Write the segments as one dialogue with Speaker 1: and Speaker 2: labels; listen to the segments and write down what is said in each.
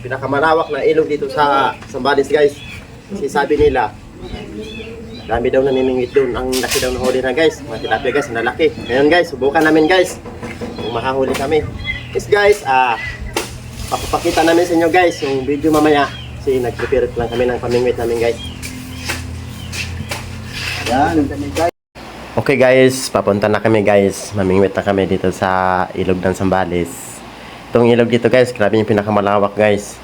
Speaker 1: pinakamalawak na ilog dito sa Zambales guys. Kasi sabi nila, dami daw namimingwit doon. Ang laki daw ng huli na guys. Mga tilapia guys, ang lalaki. Ngayon guys, subukan namin guys. Kung makahuli kami. Yes guys, papapakita namin sa inyo guys yung video mamaya. Kasi nag-prepare lang kami ng pamingwit namin guys. Yan, guys. Okay guys, papunta na kami guys. Mamingwit na kami dito sa ilog ng Zambales. Itong ilog dito guys, grabe yung pinakamalawak guys.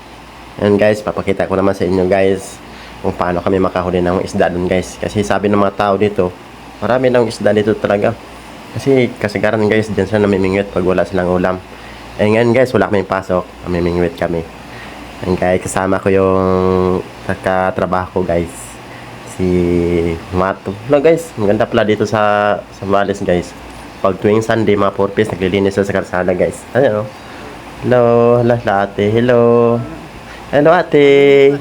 Speaker 1: Yan guys, papakita ko naman sa inyo guys kung paano kami makahuli ng isda dun guys. Kasi sabi ng mga tao dito, marami ng isda dito talaga. Kasi kasagaran guys, dyan sila namimingwit pag wala silang ulam. Eh ngayon guys, wala kaming pasok, namimingwit kami. Yan guys, kasama ko yung katrabaho ko guys, si Mato. Hello guys, maganda pala dito sa Zambales guys. Pag tuwing Sunday, mga purpose, naglilinis sa karsada guys. Ayan o. Hello, ate. Hello. Hello ate.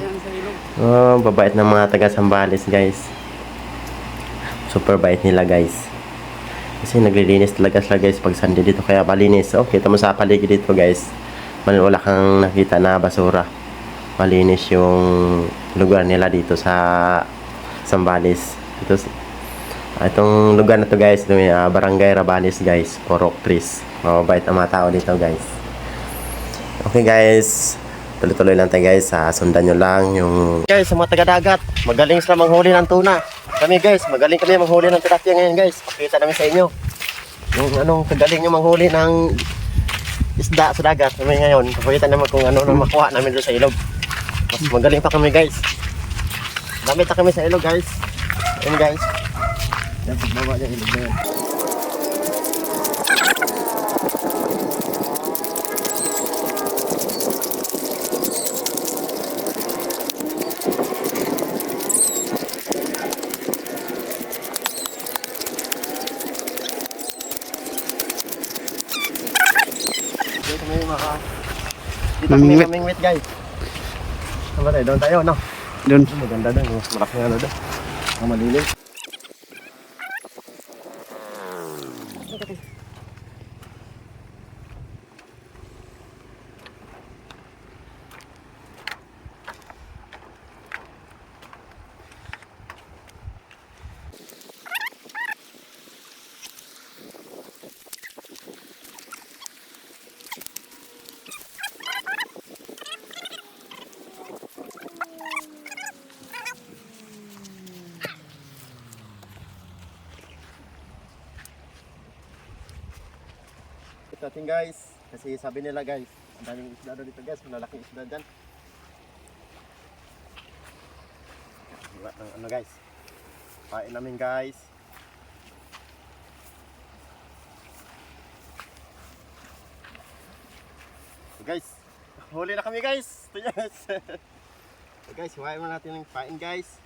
Speaker 1: Oh, babait ng mga taga Zambales guys. Super bait nila guys. Kasi naglilinis talaga sila guys pag Sunday dito, kaya malinis. Oh, kita mo sa paligid dito guys. Wala kang nakita na basura. Malinis yung lugar nila dito sa Zambales. Itong lugar na to guys, ito, Barangay Rabanes guys, Porok Tris. Mababait ang mga tao dito guys. Okay guys, tuloy-tuloy lang tayo guys. Sundan nyo lang yung guys, sa mga taga-dagat. Magaling sila manghuli ng tuna. Kami guys, magaling kami manghuli ng tilapia ngayon guys. Pakita namin sa inyo yung anong kagaling nyo manghuli ng isda sa dagat. Kami ngayon, pakita naman kung ano na makuha namin doon sa ilog. Mas magaling pa kami guys. Damit na kami sa ilog guys. Ayan guys. Yan, pagbawa niya ilog na yan. Dito kami mamingwit guys. Saan ba tayo? Doon tayo, no?
Speaker 2: Doon.
Speaker 1: Maganda doon. Malaki nga doon. Ang malilim. Natin guys, kasi sabi nila guys, ang daming isda dito guys, malalaking isda dyan. Ano guys, pain namin guys. So guys, huli na kami guys. Yes. So guys, hiwain mo natin ng pain guys.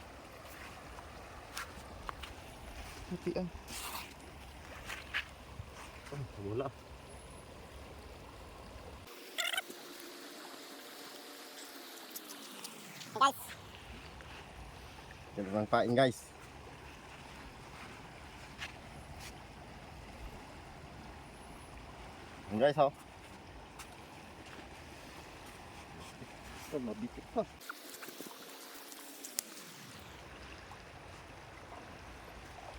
Speaker 2: Hati ah.
Speaker 1: Wala.
Speaker 3: Guys.
Speaker 1: Ito lang pain guys. Ang guys oh. Ito mabitik pa.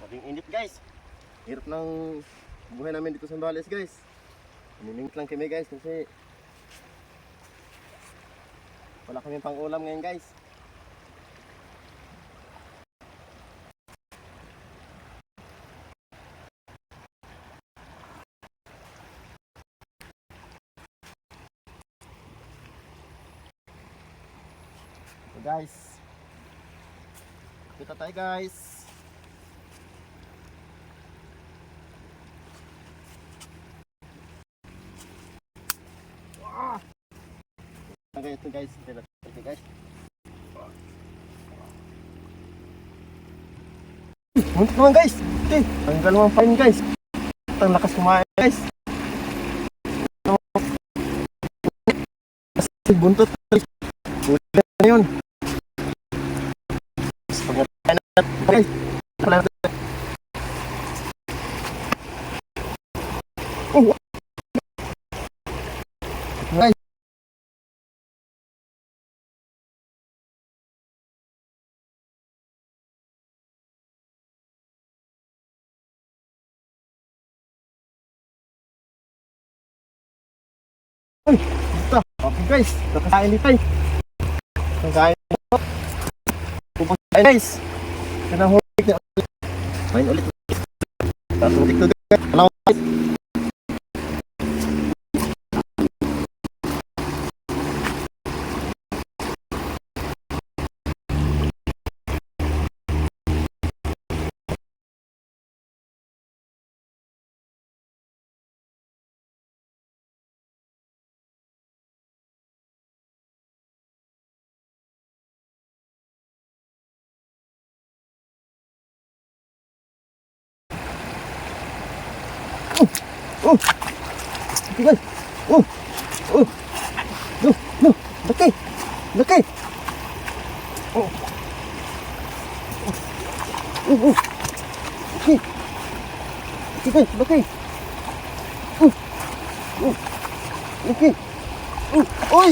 Speaker 1: Labing init guys. Hirap ng buhay namin dito sa Zambales guys. Namimingit lang kami guys kasi wala kami pang ulam ngayon guys. So guys, kita tayo guys. Okay, ito guys, ito guys. Buntot naman guys. Okay, tanggal naman pa yun guys. Ang lakas kumain guys. Kasi buntot guys. Buntot na yun. Pagkakain natin guys. Oh, guys. Uy, basta. Okay guys, nakakain dito eh. Nakakain dito. Pupunta guys. Kinahuli niya. Main ulit. Tatulik to guys. Salamat guys. Oh, okay guys. Oh, oh, no, no, laki, laki. Oh, oh, oh, okay, okay guys, laki. Oh, oh, okay. Oh, oy,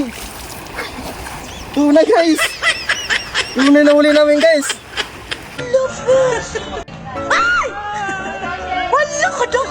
Speaker 1: tunay guys. Tunay na uli namin guys.
Speaker 3: Wala ka daw!